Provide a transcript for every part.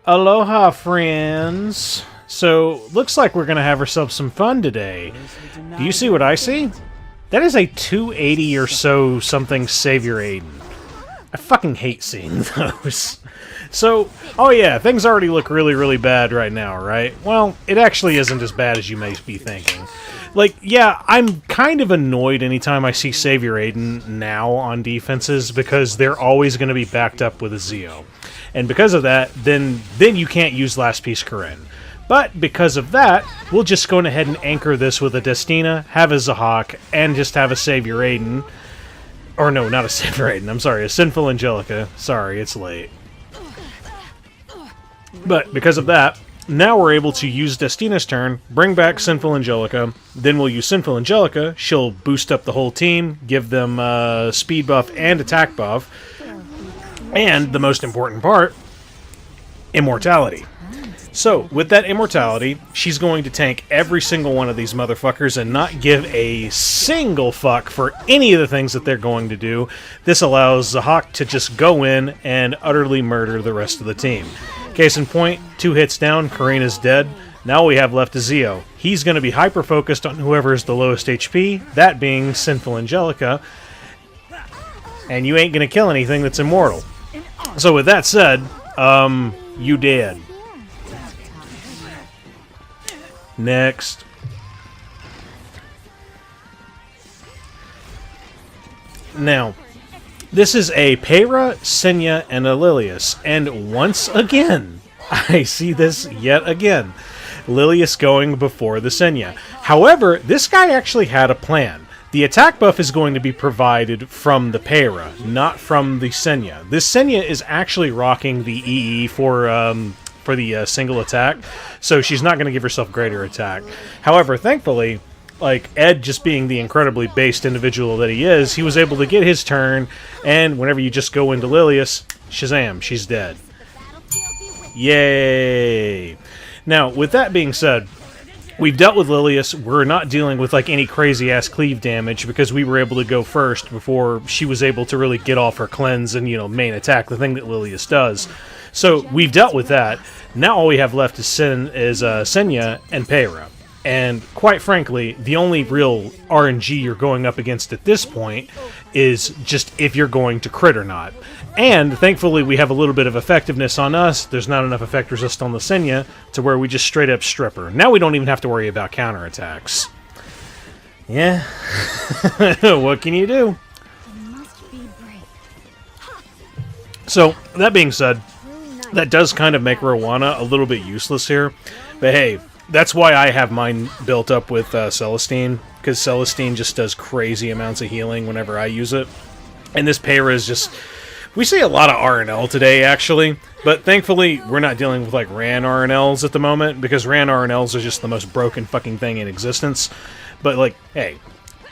Aloha, friends. So, looks like we're going to have ourselves some fun today. Do you see what I see? That is a 280 or so something Savior Adin. I fucking hate seeing those. So, oh yeah, things already look really, really bad right now, right? Well, it actually isn't as bad as you may be thinking. Like, yeah, I'm kind of annoyed anytime I see Savior Adin now on defenses because they're always going to be backed up with a Zeo. And because of that, then you can't use Last Piece Karen. But because of that, we'll just go ahead and anchor this with a Destina, have a Zahhak, and just have a Savior Adin. Or no, not a Savior Adin, I'm sorry, a Sinful Angelica. Sorry, it's late. But because of that, now we're able to use Destina's turn, bring back Sinful Angelica, then we'll use Sinful Angelica, she'll boost up the whole team, give them speed buff and attack buff, and the most important part, immortality. So, with that immortality, she's going to tank every single one of these motherfuckers and not give a single fuck for any of the things that they're going to do. This allows Zahhak to just go in and utterly murder the rest of the team. Case in point, 2 hits down, Karina's dead. Now all we have left is Zeo. He's going to be hyper-focused on whoever is the lowest HP, that being Sinful Angelica. And you ain't going to kill anything that's immortal. So with that said, you dead. Next. Now, this is a Peira, Senya, and a Lilias. And once again, I see this yet again. Lilias going before the Senya. However, this guy actually had a plan. The attack buff is going to be provided from the Peira, not from the Senya. This Senya is actually rocking the EE for the single attack, so she's not going to give herself greater attack. However, thankfully, like Ed just being the incredibly based individual that he is, he was able to get his turn, and whenever you just go into Lilias, shazam, she's dead. Yay! Now, with that being said, we've dealt with Lilias. We're not dealing with like any crazy-ass cleave damage because we were able to go first before she was able to really get off her cleanse and, main attack, the thing that Lilias does. So we've dealt with that. Now all we have left is Senya and Peira. And quite frankly, the only real RNG you're going up against at this point is just if you're going to crit or not. And thankfully we have a little bit of effectiveness on us. There's not enough effect resist on the Senya to where we just straight up strip her. Now we don't even have to worry about counterattacks. Yeah. What can you do? So, that being said, that does kind of make Roana a little bit useless here. But hey, that's why I have mine built up with Celestine, because Celestine just does crazy amounts of healing whenever I use it. And this Peira is just... We see a lot of RNL today, actually, but thankfully we're not dealing with like Ran RNLs at the moment, because Ran RNLs are just the most broken fucking thing in existence. But like, hey,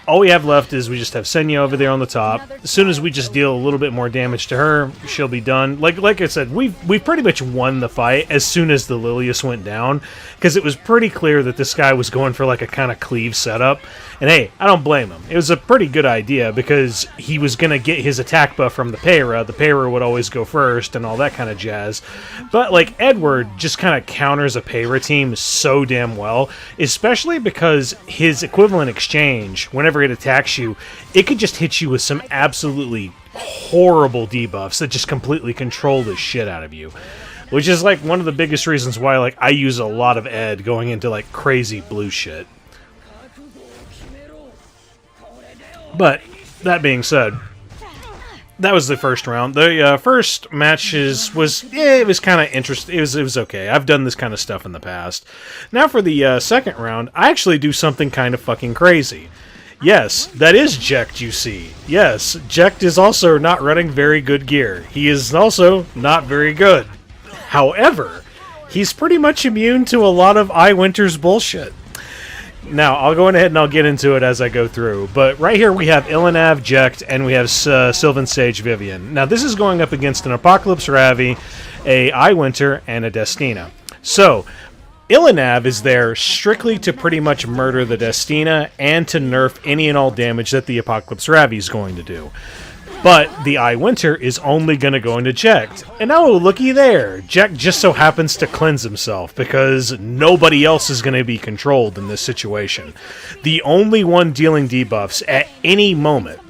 all we have left is we just have Senya over there on the top. As soon as we just deal a little bit more damage to her, she'll be done. Like I said, we've pretty much won the fight as soon as the Lilias went down, because it was pretty clear that this guy was going for like a kind of cleave setup. And hey, I don't blame him. It was a pretty good idea because he was going to get his attack buff from the Peira. The Peira would always go first and all that kind of jazz. But like Edward just kind of counters a Peira team so damn well, especially because his equivalent exchange, whenever it attacks you, it could just hit you with some absolutely horrible debuffs that just completely control the shit out of you. Which is like one of the biggest reasons why like I use a lot of Ed going into like crazy blue shit. But, that being said, that was the first round. The first match was kind of interesting. It was okay. I've done this kind of stuff in the past. Now for the second round, I actually do something kind of fucking crazy. Yes, that is Jecht you see. Yes, Jecht is also not running very good gear. He is also not very good. However, he's pretty much immune to a lot of iWinter's bullshit. Now, I'll go ahead and I'll get into it as I go through. But right here we have Illynav, Jecht, and we have Sylvan Sage Vivian. Now, this is going up against an Apocalypse Ravi, a iWinter, and a Destina. So, Illynav is there strictly to pretty much murder the Destina and to nerf any and all damage that the Apocalypse Ravi is going to do. But the Eye Winter is only going to go into Jecht. And oh, looky there. Jecht just so happens to cleanse himself because nobody else is going to be controlled in this situation. The only one dealing debuffs at any moment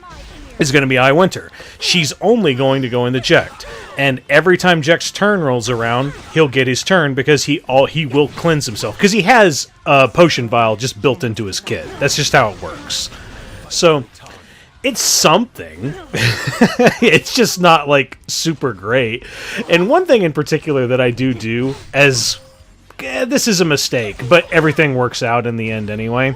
is going to be Eye Winter. She's only going to go into Jecht. And every time Jecht's turn rolls around, he'll get his turn because he will cleanse himself. Because he has a potion vial just built into his kit. That's just how it works. So it's something. It's just not, like, super great. And one thing in particular that I do as... this is a mistake, but everything works out in the end anyway.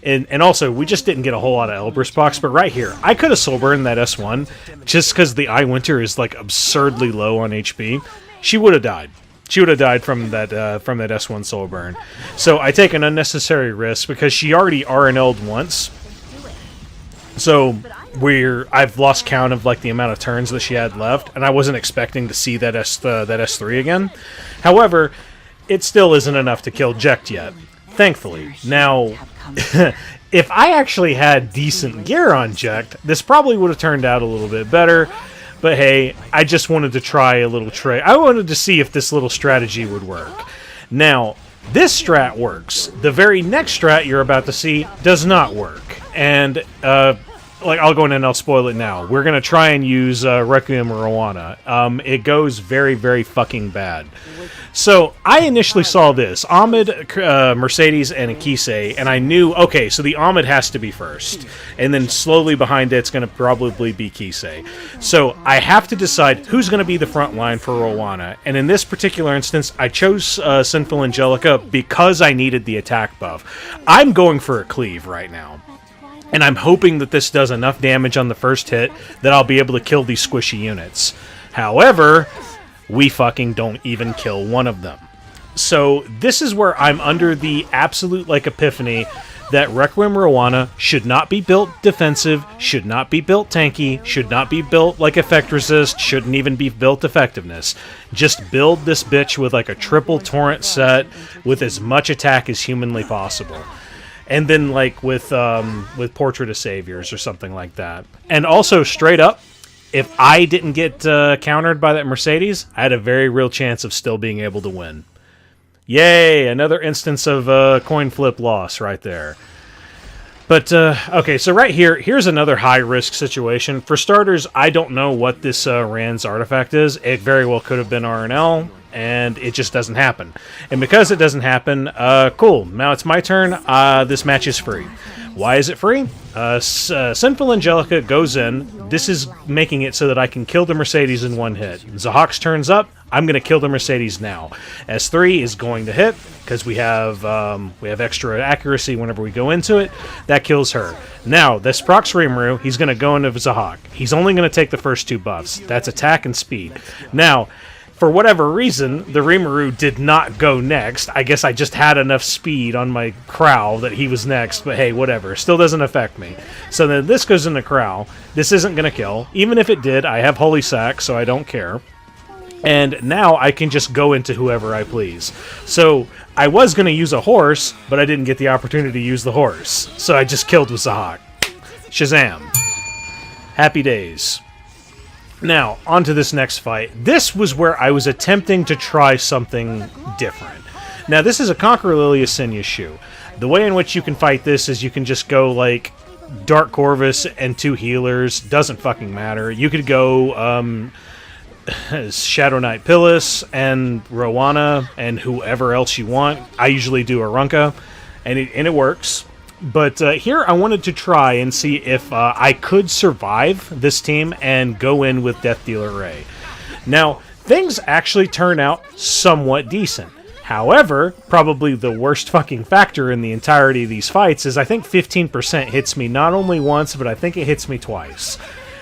And also, we just didn't get a whole lot of Elbrus box, but right here, I could have soul burned that S1 just because the Eye Winter is, like, absurdly low on HP. She would have died. She would have died from that S1 soul burn. So I take an unnecessary risk because she already RNL'd once. So I've lost count of, like, the amount of turns that she had left, and I wasn't expecting to see that S3 again. However, it still isn't enough to kill Jecht yet, thankfully. Now, if I actually had decent gear on Jecht, this probably would have turned out a little bit better. But hey, I just wanted to try a little trade. I wanted to see if this little strategy would work. Now, this strat works. The very next strat you're about to see does not work. And, I'll go in and I'll spoil it now. We're going to try and use Requiem or Roana. It goes very, very fucking bad. So, I initially saw this. Ahmed, Mercedes, and a Kise, and I knew, okay, so the Ahmed has to be first. And then slowly behind it's going to probably be Kise. So, I have to decide who's going to be the front line for Roana. And in this particular instance, I chose Sinful Angelica because I needed the attack buff. I'm going for a cleave right now. And I'm hoping that this does enough damage on the first hit that I'll be able to kill these squishy units. However, we fucking don't even kill one of them. So this is where I'm under the absolute, like, epiphany that Requiem Roana should not be built defensive, should not be built tanky, should not be built like effect resist, shouldn't even be built effectiveness. Just build this bitch with, like, a triple torrent set with as much attack as humanly possible. And then, like, with Portrait of Saviors or something like that. And also, straight up, if I didn't get countered by that Mercedes, I had a very real chance of still being able to win. Yay! Another instance of coin flip loss right there. But, okay, so right here, here's another high-risk situation. For starters, I don't know what this Rand's artifact is. It very well could have been RNL, and it just doesn't happen. And because it doesn't happen, cool. Now it's my turn. This match is free. Why is it free? Sinful Angelica goes in. This is making it so that I can kill the Mercedes in one hit. Zahhak's turns up. I'm going to kill the Mercedes now. S3 is going to hit because we have extra accuracy whenever we go into it. That kills her. Now, this procs Rimuru. He's going to go into Zahhak. He's only going to take the first two buffs. That's attack and speed. Now, for whatever reason, the Rimuru did not go next. I guess I just had enough speed on my Krau that he was next, but hey, whatever. Still doesn't affect me. So then this goes into Krau. This isn't going to kill. Even if it did, I have Holy Sack, so I don't care. And now I can just go into whoever I please. So I was going to use a horse, but I didn't get the opportunity to use the horse. So I just killed with Zahhak. Shazam. Happy days. Now, on to this next fight. This was where I was attempting to try something different. Now, this is a Conqueror Lilias Senya shoe. The way in which you can fight this is you can just go, like, Dark Corvus and 2 healers. Doesn't fucking matter. You could go, Shadow Knight Pilis and Roana and whoever else you want. I usually do Arunca, and it works. But here I wanted to try and see if I could survive this team and go in with Death Dealer Ray. Now, things actually turn out somewhat decent. However, probably the worst fucking factor in the entirety of these fights is I think 15% hits me not only once, but I think it hits me twice.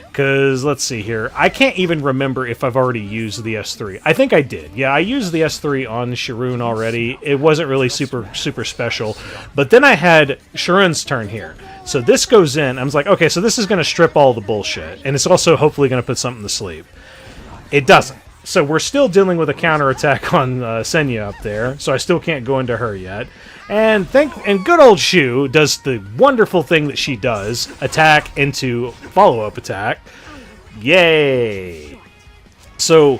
Because, let's see here, I can't even remember if I've already used the S3. I think I did. Yeah, I used the S3 on Sharun already. It wasn't really super special. But then I had Sharun's turn here. So this goes in. I was like, okay, so this is going to strip all the bullshit. And it's also hopefully going to put something to sleep. It doesn't. So we're still dealing with a counterattack on Senya up there. So I still can't go into her yet. And good old Choux does the wonderful thing that she does, attack into follow-up attack. Yay! So,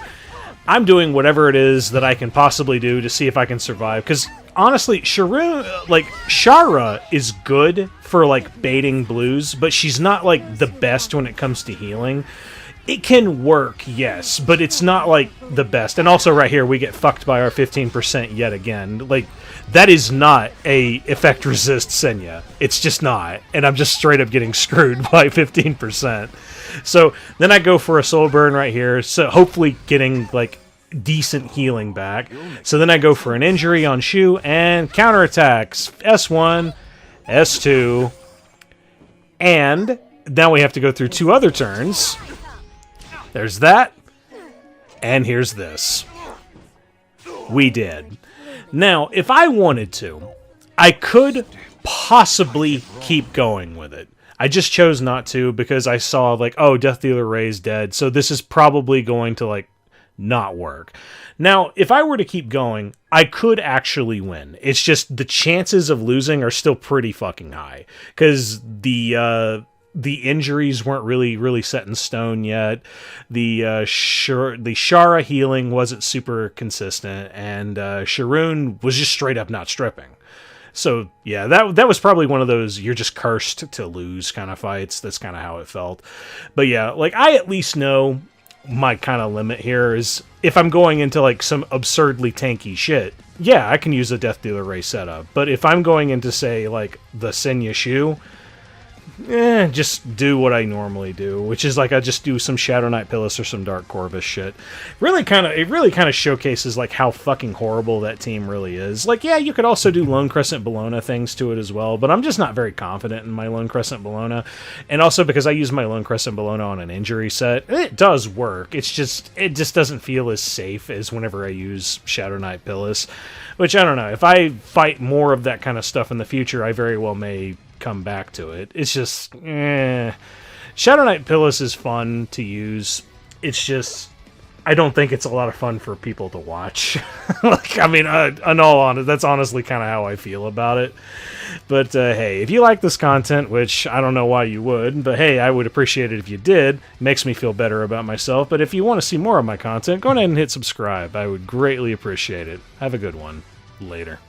I'm doing whatever it is that I can possibly do to see if I can survive. Because, honestly, Sharun, like, Shara is good for, like, baiting blues, but she's not, like, the best when it comes to healing. It can work, yes, but it's not, like, the best. And also, right here, we get fucked by our 15% yet again. Like, that is not a effect resist Senya. It's just not. And I'm just straight up getting screwed by 15%. So, then I go for a soul burn right here, so hopefully getting, like, decent healing back. So then I go for an injury on Choux, and counterattacks. S1, S2, and now we have to go through 2 other turns. There's that, and here's this. We did. Now, if I wanted to, I could possibly keep going with it. I just chose not to because I saw, like, oh, Death Dealer Ray's dead, so this is probably going to, like, not work. Now, if I were to keep going, I could actually win. It's just the chances of losing are still pretty fucking high because the injuries weren't really set in stone yet. The Shara healing wasn't super consistent, and Sharun was just straight up not stripping. So, yeah, that was probably one of those you're just cursed to lose kind of fights. That's kind of how it felt. But yeah, like, I at least know my kind of limit here is if I'm going into, like, some absurdly tanky shit, yeah, I can use a Death Dealer Ray setup. But if I'm going into, say, like, the Senya Choux, just do what I normally do, which is, like, I just do some Shadow Knight Pillis or some Dark Corvus shit. It really kind of showcases, like, how fucking horrible that team really is. Like, yeah, you could also do Lone Crescent Bologna things to it as well, but I'm just not very confident in my Lone Crescent Bologna. And also because I use my Lone Crescent Bologna on an injury set, it does work. It just doesn't feel as safe as whenever I use Shadow Knight Pillis, which, I don't know. If I fight more of that kind of stuff in the future, I very well may come back to it. It's just, Shadow Knight Pillis is fun to use. It's just, I don't think it's a lot of fun for people to watch. Like, I mean, in all honesty, that's honestly kind of how I feel about it. But, hey, if you like this content, which I don't know why you would, but hey, I would appreciate it if you did. It makes me feel better about myself. But if you want to see more of my content, go ahead and hit subscribe. I would greatly appreciate it. Have a good one. Later.